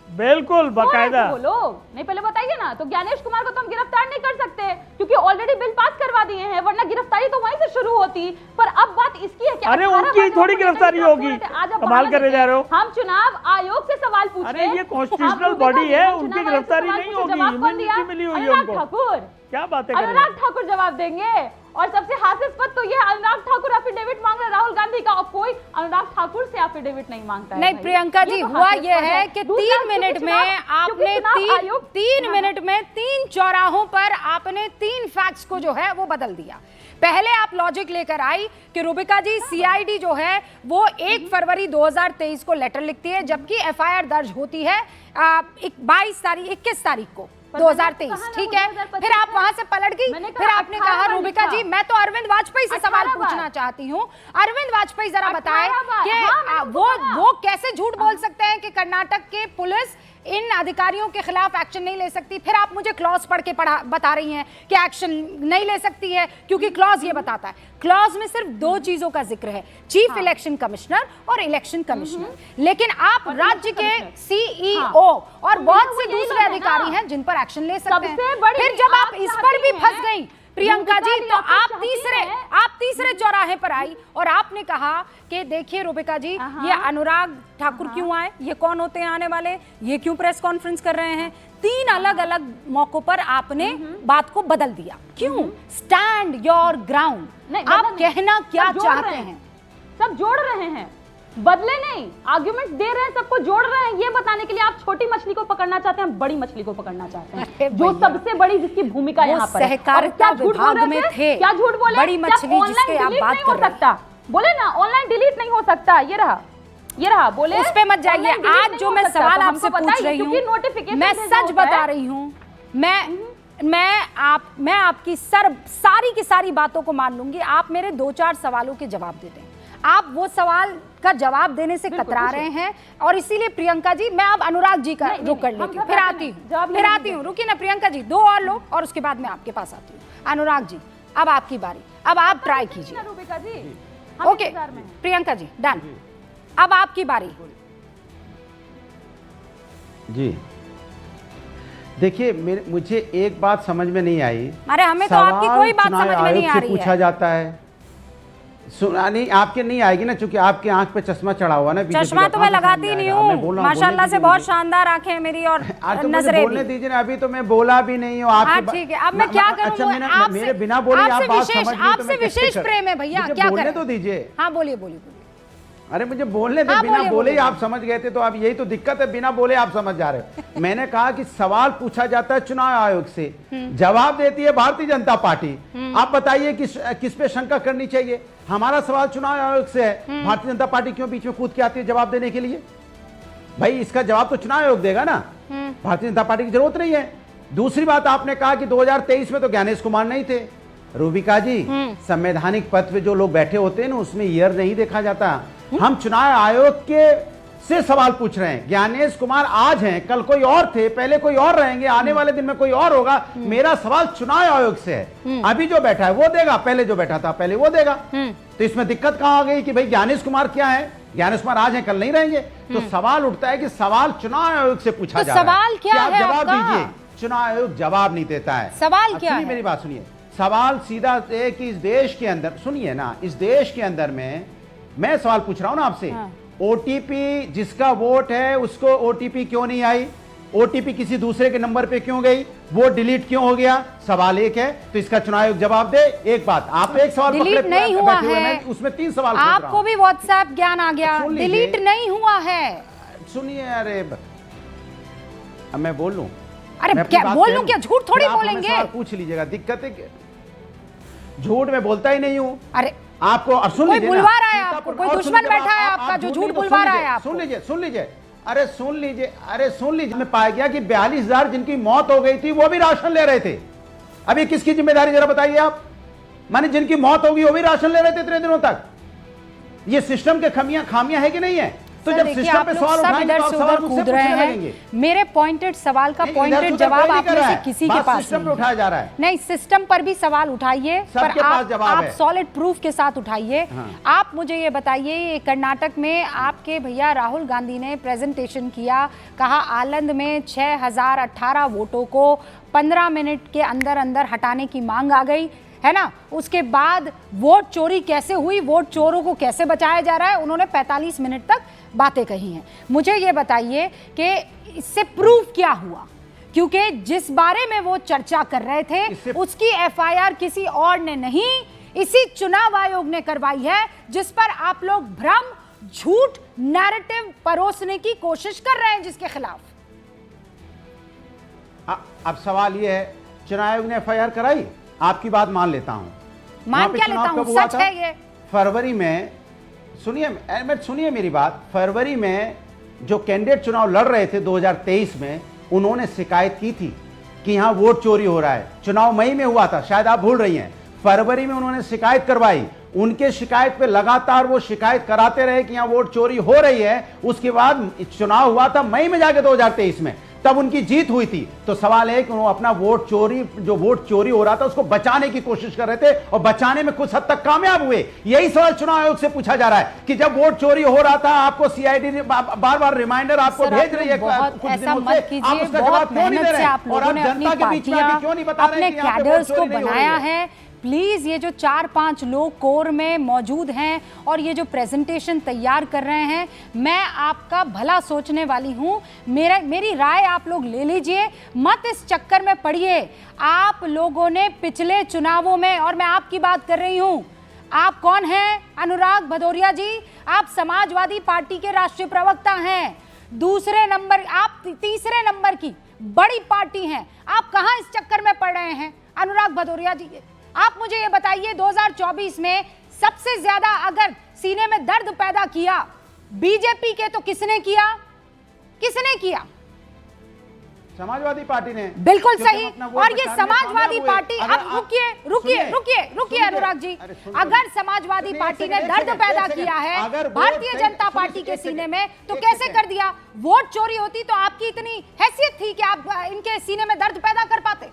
बिल्कुल बाकायदा। वो लोग नहीं, पहले बताइए ना। तो ज्ञानेश कुमार को तो हम गिरफ्तार नहीं कर सकते क्योंकि ऑलरेडी बिल पास करवा दिए हैं, वरना गिरफ्तारी तो वहीं से शुरू होती। पर अब बात इसकी है कि अरे 18 उनकी बंदों थोड़ी को गिरफ्तारी लेकर होगी। आज आप कमाल बहाना करे देते जा रहे हो। हैं। हम चुनाव आयोग से सवाल पूछे। अरे ये कॉन्स्टिट्यूशनल बॉडी है, उनकी गिरफ्तारी नहीं होगी, इम्यूनिटी मिली हुई है अनुराग उनको। ठाकुर, क्या बातें कर रहे अनुराग हैं? ठाकुर जवाब देंगे। और सबसे हास्यास्पद तो ये अनुराग ठाकुर एफिडेविट मांग रहे राहुल गांधी का, और कोई अनुराग ठाकुर से एफिडेविट नहीं मांगता है। नहीं भाई। प्रियंका जी, तो हुआ ये हास्यास्पद है कि दूसरा, 3 मिनट क्योंकि में आपने चुनाव 3 मिनट में 3 चौराहों पर आपने 3 फैक्ट्स को जो है वो बदल दिया। पहले आप लॉजिक लेकर आई कि रूबिका जी सीआईडी जो है वो 1 फरवरी 2023 को लेटर लिखती है, जबकि एफआईआर दर्ज होती है 21 तारीख को। 2023, कहा ना ठीक वो है। 2025 फिर आप वहां से पलट गई, मैंने फिर कहा आपने कहा 18 रूबिका जी लिखा। मैं तो अरविंद वाजपेयी से सवाल 18 बार। पूछना चाहती हूँ। अरविंद वाजपेयी जरा 18 बताएं बार। कि हाँ, मैंने उनको कहा। वो कैसे झूठ बोल सकते हैं कि कर्नाटक के पुलिस इन अधिकारियों के खिलाफ एक्शन नहीं ले सकती। फिर आप मुझे क्लॉज पढ़ के बता रही हैं कि एक्शन नहीं ले सकती है क्योंकि क्लॉज ये बताता है। क्लॉज में सिर्फ दो चीजों का जिक्र है, चीफ इलेक्शन कमिश्नर और इलेक्शन कमिश्नर। लेकिन आप राज्य के सीईओ और बहुत से दूसरे अधिकारी हैं जिन पर एक्शन ले सकते हैं। सबसे बड़ी फिर जब आप आप इस पर भी चाहती फंस हैं, गई प्रियंका जी, रूबिका तो जी, आप चाहती तीसरे चौराहे पर आई और आपने कहा कि देखिए रूबिका जी, ये अनुराग ठाकुर क्यों आए, ये कौन होते हैं आने वाले, ये क्यों प्रेस कॉन्फ्रेंस कर रहे हैं। 3 अलग अलग मौकों पर आपने बात को बदल दिया। क्यों? Stand your ground. नहीं, आप बदल- कहना क्या सब जोड़ चाहते रहे हैं? सब जोड़ रहे हैं, बदले नहीं, आर्ग्यूमेंट दे रहे हैं, सबको जोड़ रहे हैं। ये बताने के लिए आप छोटी मछली को पकड़ना चाहते हैं, हम बड़ी मछली को पकड़ना चाहते अरे हैं, जो भैया, सबसे बड़ी जिसकी भूमिका वो यहाँ पर है। और सहकारिता क्या झूठ बोल विभाग रहे में थे? थे। क्या झूठ बोले? बड़ी क्या मछली online जिसके आप delete बात नहीं कर हो रहे हैं। सकता? बोले ना ऑनलाइन डिलीट नहीं हो सकता। ये रहा बोले उस पे मत जाइए। online delete आज नहीं जो हो मैं सकता, सवाल तो आपसे हमको पूछ बताइए, रही क्योंकि हूँ, notification मैं भेजा सच होता है। बता रही हूँ। मैं आपकी सारी की सारी बातों को मान लूंगी। आप मेरे 2-4 सवालों के जवाब दे दें। आप वो सवाल का जवाब देने से कतरा रहे हैं और इसीलिए प्रियंका जी, मैं अब अनुराग जी का रुक कर लेती हूँ, फिर आती हूँ। रुकिए ना प्रियंका जी, 2 और लोग और उसके बाद मैं आपके पास आती हूँ। अनुराग जी, अब आपकी बारी, अब आप ट्राई कीजिए। रूबिका जी, ओके प्रियंका जी, डन। अब आपकी बारी। जी देखिए, मुझे एक बात समझ में नहीं आई। अरे हमें तो आपकी कोई बात चुनाव समझ में नहीं आयोग आ से रही पूछा है। जाता है। सुना नहीं, आपके नहीं आएगी ना, क्योंकि आपके आंख पे चश्मा चढ़ा हुआ ना। बीजेपी चश्मा का तो कहाँ मैं से समझ लगाती में नहीं आएगा? मैं हूँ, बोल रहा हूँ, माशाल्लाह बोलने से दीजिए बहुत मुझे। शानदार आंखें हैं मेरी और आज तो मुझे नजरें बोलने भी। दीजिए ना, अभी तो मैं बोला भी नहीं हूँ। हाँ ठीक है, अब मैं क्या करूँ? अच्छा, मेरे बिना बोले आप बात समझ ली तो आपसे मैं कैसे विशेष करूं? प्रेम है भैया, मुझे क्या बोलने करें? तो दीजिए। हाँ बोलिए बोलिए। अरे मुझे बोलने दे, हाँ, बिना बोलिए, बोले ही बोलिए। आप समझ गए थे, तो अब यही तो दिक्कत है, बिना बोले आप समझ जा रहे हो। मैंने कहा कि सवाल पूछा जाता है चुनाव आयोग से, जवाब देती है भारतीय जनता पार्टी। आप बताइए किस पे शंका करनी चाहिए? हमारा सवाल चुनाव आयोग से है, भारतीय जनता पार्टी क्यों बीच में कूद के आती है जवाब देने के लिए? भाई इसका जवाब तो चुनाव आयोग देगा ना, भारतीय जनता पार्टी की जरूरत नहीं है। दूसरी बात, आपने कहा कि 2023 में तो ज्ञानेश कुमार नहीं थे। रूबिका जी, संवैधानिक पद पे जो लोग बैठे होते हैं ना, उसमें ईयर नहीं देखा जाता। हम चुनाव आयोग के से सवाल पूछ रहे हैं। ज्ञानेश कुमार आज हैं, कल कोई और थे, पहले कोई और रहेंगे, आने वाले दिन में कोई और होगा। मेरा सवाल चुनाव आयोग से है। अभी जो बैठा है वो देगा, पहले जो बैठा था पहले वो देगा। तो इसमें दिक्कत कहां आ गई कि भाई ज्ञानेश कुमार क्या है? ज्ञानेश कुमार आज हैं, कल नहीं रहेंगे। तो सवाल उठता है कि सवाल चुनाव आयोग से पूछा तो जा रहा है। सवाल क्या आप है जवाब आपका? दीजिए। चुनाव आयोग जवाब नहीं देता है। सवाल अब क्या सुनिए है? मेरी बात सुनिए। सवाल सीधा है कि इस देश के अंदर, सुनिए ना, इस देश के अंदर में मैं सवाल पूछ रहा हूं ना आपसे, ओटीपी जिसका वोट है उसको ओटीपी क्यों नहीं आई? ओटीपी किसी दूसरे के नंबर पे क्यों गई? वो डिलीट क्यों हो गया? सवाल एक है, तो इसका चुनाव आयोग जवाब दे। एक बात, आप एक सवाल डिलीट पकड़े नहीं हुआ बैठे हुए, है, मैं उसमें 3 सवाल पूछ रहा आपको हूं। भी व्हाट्सएप ज्ञान आ गया। सुन लीजिए। डिलीट नहीं हुआ है। सुनिए, अरे अब मैं बोल लूं? अरे मैं अपनी क्या बात बोल कह लूं? लूं? क्या झूठ थोड़ी फिर आप हमें बोलेंगे? सवाल पूछ लीजिएगा, दिक्कत है कि झूठ में बोलता ही नहीं हूं। अरे आपको और सुन कोई लीजिए ना, बुलवा रहा है सीतापुर- आपको, कोई और दुश्मन सुन लीजिए, बैठा है आप आपका जो झूठ झूठ नहीं, तो बुलवा सुन रहा है लीजिए, आपको। सुन लीजिए, सुन लीजिए, अरे सुन लीजिए, अरे सुन लीजिए। मैं पाया गया कि 42,000 जिनकी मौत हो गई थी वो भी राशन ले रहे थे। अभी किसकी जिम्मेदारी जरा बताइए आप? माने जिनकी मौत होगी वो भी राशन ले रहे थे इतने दिनों तक। ये सिस्टम के खामियां है कि नहीं है? तो सर, जब देखिए, सिस्टम आप पे लोग सवाल सब उठाएंगे इधर तो आप से सवाल उधर मुझसे कूद रहे पूछने हैं। लगेंगे। मेरे पॉइंटेड सवाल का नहीं, इधर से पॉइंटेड उधर जवाब कोई नहीं आप कर में रहा से है। किसी के बात पास सिस्टम पे नहीं उठाया जा रहा है। नहीं, सिस्टम पर भी सवाल उठाइए, पर सबके पास जवाब आप है। सॉलिड प्रूफ के साथ उठाइए। हाँ। आप मुझे ये बताइए, ये कर्नाटक में आपके भैया राहुल गांधी ने प्रेजेंटेशन किया, कहा आलंद में 6018 वोटों को 15 मिनट के अंदर अंदर हटाने की मांग आ गई है ना। उसके बाद वोट चोरी कैसे हुई, वोट चोरों को कैसे बचाया जा रहा है, उन्होंने 45 मिनट तक बातें कही हैं। मुझे ये बताइए कि इससे प्रूफ क्या हुआ, क्योंकि जिस बारे में वो चर्चा कर रहे थे उसकी एफआईआर किसी और ने नहीं, इसी चुनाव आयोग ने करवाई है, जिस पर आप लोग भ्रम, झूठ, नैरेटिव परोसने की कोशिश कर रहे हैं, जिसके खिलाफ। अब सवाल ये है, चुनाव आयोग ने एफआईआर कराई, आपकी बात मान लेता हूं। मान वहां पे क्या चुनाव लेता हूं, कब हुआ सच था? है ये। फरवरी में, सुनिए मेरी बात, फरवरी में जो कैंडिडेट चुनाव लड़ रहे थे 2023 में, उन्होंने शिकायत की थी कि यहाँ वोट चोरी हो रहा है। चुनाव मई में हुआ था, शायद आप भूल रही हैं। फरवरी में उन्होंने शिकायत करवाई, उनके शिकायत पे लगातार वो शिकायत कराते रहे कि यहाँ वोट चोरी हो रही है। उसके बाद चुनाव हुआ था मई में जाके 2023 में, तब उनकी जीत हुई थी। तो सवाल है कि वो अपना वोट चोरी हो रहा था उसको बचाने की कोशिश कर रहे थे और बचाने में कुछ हद तक कामयाब हुए। यही सवाल चुनाव आयोग से पूछा जा रहा है कि जब वोट चोरी हो रहा था आपको सीआईडी ने बार बार रिमाइंडर आपको भेज रही है कुछ दिनों से, आप उसका जवाब क्यों नहीं दे रहे हैं? और आप जनता के बीच में आके क्यों नहीं बता रहे हैं कि यहाँ पे वोट चोरी नहीं हो रही है? प्लीज ये जो 4-5 लोग कोर में मौजूद हैं और ये जो प्रेजेंटेशन तैयार कर रहे हैं, मैं आपका भला सोचने वाली हूं, मेरी राय आप लोग ले लीजिए, मत इस चक्कर में पड़िए। आप लोगों ने पिछले चुनावों में, और मैं आपकी बात कर रही हूं, आप कौन हैं? अनुराग भदौरिया जी, आप समाजवादी पार्टी के राष्ट्रीय प्रवक्ता हैं, दूसरे नंबर, आप तीसरे नंबर की बड़ी पार्टी हैं, आप कहां इस चक्कर में पड़ रहे हैं? अनुराग भदौरिया जी, आप मुझे ये बताइए, 2024 में सबसे ज्यादा अगर सीने में दर्द पैदा किया बीजेपी के, तो किसने किया? किसने किया? समाजवादी पार्टी ने। बिल्कुल सही। और ये समाजवादी पार्टी, अब रुकिए अनुराग जी, अगर समाजवादी पार्टी ने दर्द पैदा किया है भारतीय जनता पार्टी के सीने में, तो कैसे कर दिया? वोट चोरी होती तो आपकी इतनी हैसियत थी कि आप इनके सीने में दर्द पैदा कर पाते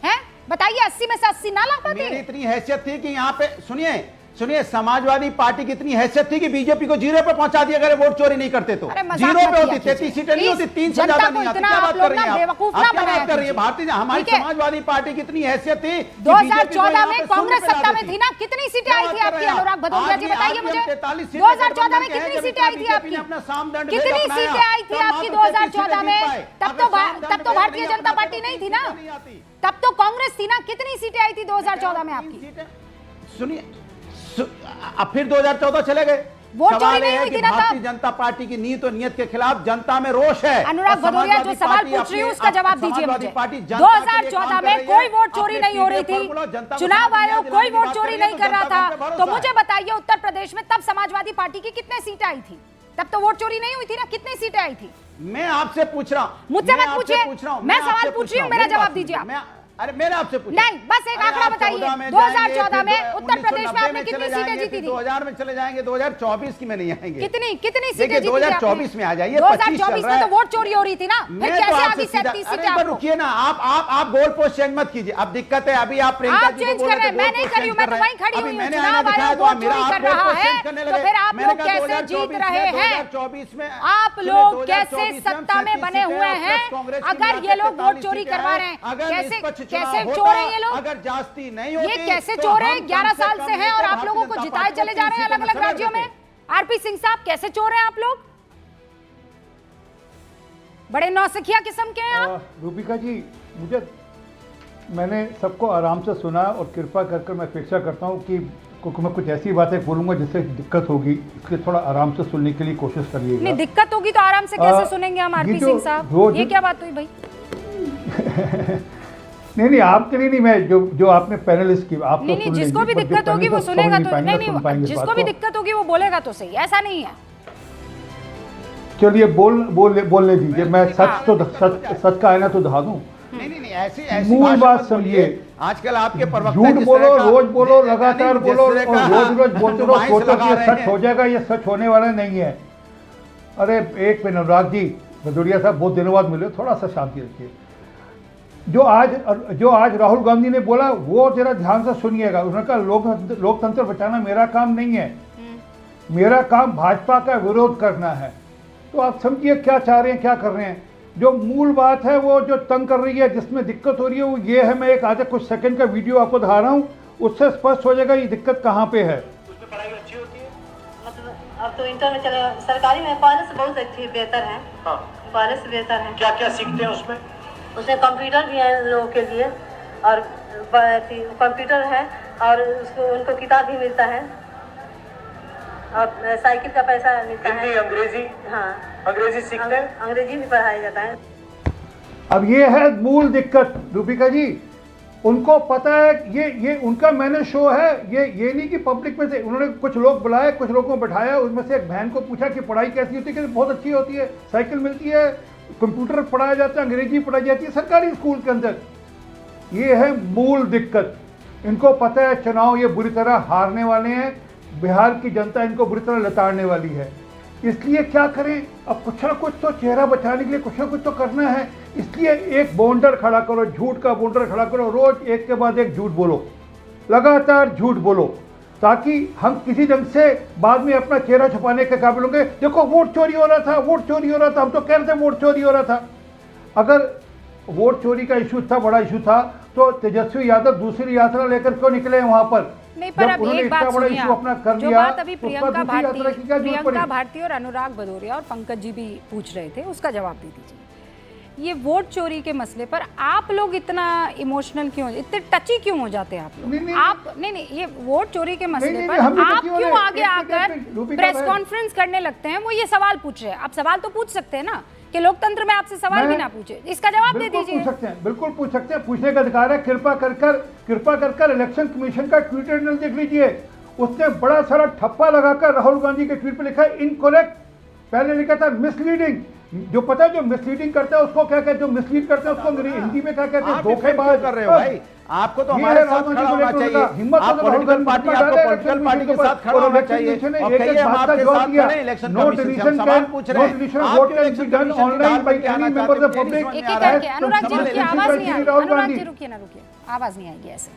हैं? बताइए, 80 में से 80 ना ला पाते? मेरी इतनी हैसियत थी कि यहाँ पे सुनिए समाजवादी पार्टी की इतनी हैसियत थी कि बीजेपी को 0 पे पहुंचा दिया अगर वोट चोरी नहीं करते तो। 0 पे होती, 33 सीटें नहीं होती, 3 से ज्यादा नहीं आती। क्या बात कर रही हैं आप? क्या बात कर रही है? भारतीय हमारी समाजवादी पार्टी की इतनी हैसियत थी। 2014 में कांग्रेस सत्ता में थी ना, कितनी सीटें आई थी आपकी? अनुराग भदौरिया जी बताइए मुझे, 2014 में कितनी सीटें आई थी आपकी? कितनी सीटें आई थी आपकी 2014 में? तब तो भारतीय जनता पार्टी नहीं थी ना, तब तो कांग्रेस थी ना। कितनी सीटें आई थी 2014 में आपकी? सुनिए, अब फिर 2014 चले गए। वोट चोरी नहीं हुई थी ना? भारतीय जनता पार्टी की नीति और नियत के खिलाफ जनता में रोष है। अनुराग भदौरिया, जो सवाल पूछ रही हूँ उसका जवाब दीजिए मुझे। 2014 में कोई वोट चोरी नहीं हो रही थी, चुनाव आयोग कोई वोट चोरी नहीं कर रहा था, तो मुझे बताइए उत्तर प्रदेश में तब समाजवादी पार्टी की कितनी सीटें आई थी? तब तो वोट चोरी नहीं हुई थी ना, कितनी सीटें आई थी? मैं आपसे पूछ रहा हूँ, मुझसे मत पूछिए, मैं सवाल पूछ रही हूँ, मेरा जवाब दीजिए आप। अरे मैंने आपसे पूछा नहीं, बस एक आंकड़ा बताइए, 2014 में उत्तर प्रदेश में आपने कितनी सीटें जीती थी? 2000 में चले जाएंगे, 2024 की में नहीं आएंगे। कितनी सीटें जीती थी? 2024 में आ जाइए। 2024 में तो वोट चोरी हो रही थी ना, फिर कैसे आ गई 37 सीटें आपको? रुकिए ना, आप गोल पोस्ट चेंज मत कीजिए। अब दिक्कत है, अभी आप प्रियंका जी को बोल रहे थे मैं नहीं कर रही हूं, मैं तो वहीं खड़ी हुई हूं। चुनाव आयोग वोट चोरी कर रहा है, तो फिर आप लोग कैसे जीत रहे हैं? 2024 में आप लोग कैसे सत्ता में बने हुए हैं अगर ये लोग वोट चोरी करवा रहे हैं? कैसे चोर हैं ये लोग? अगर जास्ती नहीं होती, ये कैसे चोर हैं? 11 साल से हैं और आप लोगों को जिताए चले जा रहे हैं अलग अलग राज्यों में। आरपी सिंह साहब, कैसे चोर हैं आप लोग? बड़े नौसिखिया किस्म के हैं आप। रूबिका जी, मैंने सबको आराम से सुना और कृपा कर मैं अपेक्षा करता हूँ कि मैं कुछ ऐसी बातें बोलूंगा जिससे दिक्कत होगी, इसलिए थोड़ा आराम से सुनने के लिए कोशिश करिएगा। नहीं, दिक्कत होगी तो आराम से कैसे सुनेंगे हम आरपी सिंह साहब? ये क्या बात हुई भाई? नहीं, आपके लिए नहीं, मैं जो आपने पैनलिस्ट की आप तो नहीं, जिसको भी दिक्कत होगी वो सुनेगा तो नहीं, जिसको भी दिक्कत होगी वो बोलेगा तो सही, ऐसा नहीं है। चलिए बोलने दीजिए, मैं सच का आईना तो दिखा दूं। नहीं, ऐसी मूल बात समझिए। आजकल आपके झूठ बोलो, रोज बोलो, लगातार बोलो, रोज बोलते रहो, सोचो कि ये सच हो जाएगा, ये सच होने वाला नहीं है। अरे एक मिनट अनुराग जी, भदौरिया साहब बहुत दिनों बाद मिले, थोड़ा सा शांति रखिए। जो आज राहुल गांधी ने बोला वो जरा ध्यान से सुनिएगा। उन्होंने कहा लोकतंत्र बचाना मेरा काम नहीं है, मेरा काम भाजपा का विरोध करना है। तो आप समझिए क्या चाह रहे हैं, क्या कर रहे हैं। जो मूल बात है वो जो तंग कर रही है, जिसमें दिक्कत हो रही है वो ये है। मैं एक आधे कुछ सेकंड का वीडियो आपको दिखा रहा हूँ, उससे स्पष्ट हो जाएगा ये दिक्कत कहाँ पे है। उसमें पढ़ाई अच्छी होती है, मतलब अब तो इंटर में चले, सरकारी में पहले से बहुत अच्छी बेहतर है। हाँ, पहले से बेहतर है। क्या क्या सीखते हैं उसमें? उसमें कंप्यूटर भी है लोगों के लिए, और कंप्यूटर है, और उसको उनको किताब भी मिलता है, और साइकिल का पैसा मिलता है। हिंदी, अंग्रेजी? हाँ, अंग्रेजी सीखते हैं, अंग्रेजी भी पढ़ाया जाता है। अब ये है मूल दिक्कत रूबिका जी, उनको पता है ये उनका मैंने शो है। ये नहीं कि पब्लिक में से उन्होंने कुछ लोग बुलाए, कुछ लोगों को बैठाया, उसमें से एक बहन को पूछा कि पढ़ाई कैसी होती है, कि बहुत अच्छी होती है, साइकिल मिलती है, कंप्यूटर पढ़ाया जाता है, अंग्रेजी पढ़ाई जाती है सरकारी स्कूल के अंदर। ये है मूल दिक्कत। इनको पता है चुनाव ये बुरी तरह हारने वाले हैं, बिहार की जनता इनको बुरी तरह लताड़ने वाली है, इसलिए क्या करें, अब कुछ ना कुछ तो चेहरा बचाने के लिए कुछ ना कुछ तो करना है। इसलिए एक बॉन्डर खड़ा करो, झूठ का बॉन्डर खड़ा करो, रोज एक के बाद एक झूठ बोलो, लगातार झूठ बोलो, ताकि हम किसी ढंग से बाद में अपना चेहरा छुपाने के काबिल होंगे। देखो वोट चोरी हो रहा था, वोट चोरी हो रहा था, हम तो कह रहे थे वोट चोरी हो रहा था। अगर वोट चोरी का इशू था, बड़ा इशू था, तो तेजस्वी यादव दूसरी यात्रा लेकर क्यों निकले वहां पर? नहीं, पर अब एक बात सुनिए, अपना कर जो लिया, बात अभी प्रियंका भारती और अनुराग भदौरिया और पंकज जी भी पूछ रहे थे, उसका जवाब दे दीजिए। ये वोट चोरी के मसले पर आप लोग इतना इमोशनल क्यों, इतने टची क्यों हो जाते हैं आप लोग? आप नहीं, ये वोट चोरी के मसले पर आप क्यों आगे आकर प्रेस कॉन्फ्रेंस करने लगते हैं? वो ये सवाल पूछ रहे हैं, आप सवाल तो पूछ सकते हैं ना, कि लोकतंत्र में आपसे सवाल भी ना पूछे, इसका जवाब दे दीजिए। पूछ सकते हैं, बिल्कुल पूछ सकते हैं, पूछने का अधिकार है। कृपा कर इलेक्शन कमीशन का ट्वीट हैंडल देख लीजिए, उसने बड़ा सारा ठप्पा लगाकर राहुल गांधी के ट्वीट पे लिखा है इनकरेक्ट, पहले लिखा था मिसलीडिंग। जो पता है जो मिसलीडिंग करता है उसको क्या कहते हैं, जो मिसलीड करता है उसको हिंदी में क्या कहते हैं, धोखेबाज कर रहे हो भाई। आपको तो हमारे साथ खड़ा होना चाहिए, आप पॉलिटिकल पार्टी, आपको पॉलिटिकल पार्टी के साथ खड़ा होना चाहिए और कहिए हम आपके साथ खड़े इलेक्शन कमीशन से, हम सवाल पूछ रहे हैं, आप क्यों इलेक्शन कमीशन एक एक करके अनुराग जी रुकिए, आवाज नहीं आ रही, अनुराग जी रुकिए ना, रुकिए, आवाज नहीं आएगी ऐसे।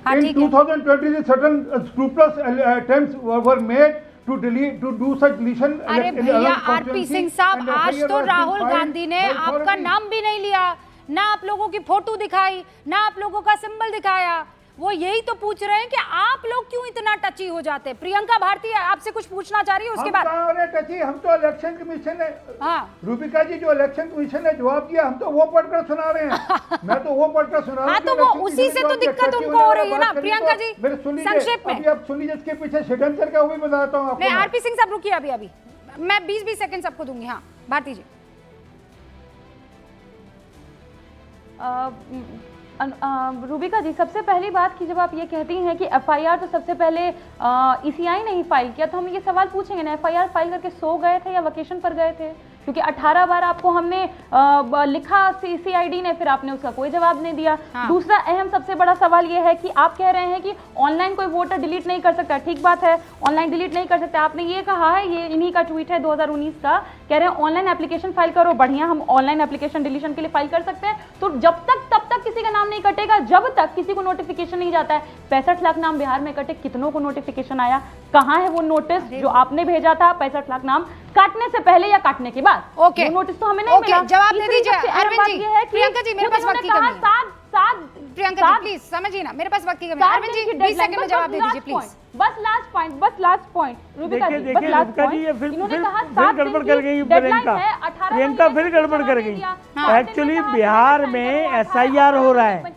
हाँ In ठीक है। 2020 certain scrupulous attempts were made to do such deletion। अरे भैया आरपी सिंह साहब, आज तो राहुल गांधी ने आपका नाम भी नहीं लिया, ना आप लोगों की फोटो दिखाई, ना आप लोगों का सिंबल दिखाया। वो यही तो पूछ रहे हैं कि आप लोग क्यों इतना टची हो जाते हैं। प्रियंका भारती आपसे कुछ पूछना चाह रही है, उसके बाद टची, हम तो इलेक्शन कमीशन ने, हाँ रूबिका जी जो इलेक्शन कमीशन ने जवाब दिया हम तो वो पढ़कर सुना रहे हैं। मैं तो वो पढ़कर सुना रहा हूं। हाँ तो वो उसी से तो दिक्कत उनको हो रही है ना। प्रियंका जी संक्षेप में अब सुन लीजिए, इसके पीछे षड्यंत्र क्या वो भी बताता हूँ आपको। आरपी सिंह साहब रुकिए, अभी मैं 20 सेकंड सबको दूंगी। हाँ भारती जी। रूबिका जी, सबसे पहली बात कि जब आप ये कहती हैं कि एफआईआर तो सबसे पहले ईसीआई ने ही फाइल किया, तो हम ये सवाल पूछेंगे ना, एफआईआर फाइल करके सो गए थे या वेकेशन पर गए थे? क्योंकि 18 बार आपको हमने लिखा सीआईडी ने, फिर आपने उसका कोई जवाब नहीं दिया। हाँ। दूसरा अहम सबसे बड़ा सवाल ये है कि आप कह रहे हैं कि ऑनलाइन कोई वोटर डिलीट नहीं कर सकता। ठीक बात है, ऑनलाइन डिलीट नहीं कर सकता। आपने ये कहा है, ये इन्हीं का ट्वीट है 2019 का, कह रहे हैं ऑनलाइन एप्लीकेशन फाइल करो। बढ़िया, हम ऑनलाइन एप्लीकेशन डिलीशन के लिए फाइल कर सकते हैं। तो जब तक तब तक किसी का नाम नहीं कटेगा, जब तक किसी को नोटिफिकेशन नहीं जाता है। 65 लाख नाम बिहार में कटे, कितनों को नोटिफिकेशन आया? कहाँ है वो नोटिस जो आपने भेजा था 65 लाख नाम काटने से पहले या काटने के बाद? ओके, नोटिस तो हमें नहीं मिला। जवाब दे दीजिए अरविंद जी। प्रियंका जी मेरे पास वक्त की कमी है। प्रियंका जी प्लीज समझिए ना, मेरे पास वक्त की कमी है। अरविंद जी 20 सेकंड में जवाब दे दीजिए प्लीज। बस लास्ट पॉइंट रूबिका जी, बस लास्ट पॉइंट। इन्होंने कहा फिर गड़बड़ कर गई प्रियंका फिर गड़बड़ कर गई। एक्चुअली बिहार में एसआईआर हो रहा है,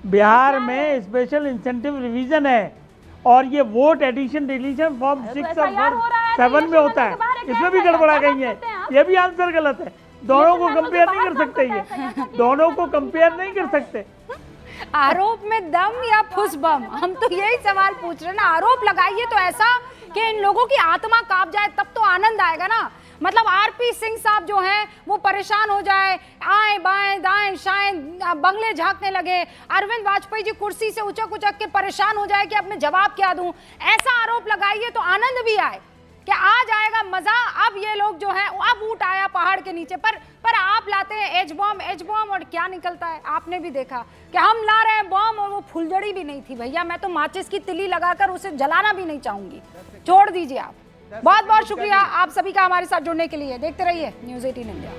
बिहार में स्पेशल इंसेंटिव रिवीजन है, और ये वोट एडिशन डिलीशन फॉर्म 6 और 7 में होता है, इसमें भी गड़बड़ा गई है। ये भी आंसर गलत है। दोनों को कंपेयर नहीं कर सकते, ये दोनों को कंपेयर नहीं कर सकते। आरोप में दम या फुस बम, हम तो यही सवाल पूछ रहे हैं ना। आरोप लगाइए तो ऐसा कि इन लोगों की आत्मा कांप जाए, तब तो आनंद आएगा ना। मतलब आरपी सिंह साहब जो हैं वो परेशान हो जाए, आए बाएं दाएं शाएं बंगले झांकने लगे, अरविंद वाजपेयी जी कुर्सी से उचक उचक के परेशान हो जाए कि अब मैं जवाब क्या दूं। ऐसा आरोप लगाइए तो आनंद भी आए कि आ जाएगा मजा। अब ये लोग जो हैं, अब ऊंट आया पहाड़ के नीचे, पर आप लाते हैं एच बॉम्ब और क्या निकलता है आपने भी देखा कि हम ला रहे हैं बॉम्ब और वो फुलझड़ी भी नहीं थी भैया। मैं तो माचिस की तिली लगाकर उसे जलाना भी नहीं चाहूंगी। छोड़ दीजिए आप। बहुत बहुत शुक्रिया आप सभी का हमारे साथ जुड़ने के लिए। देखते रहिए न्यूज़ 18 इंडिया।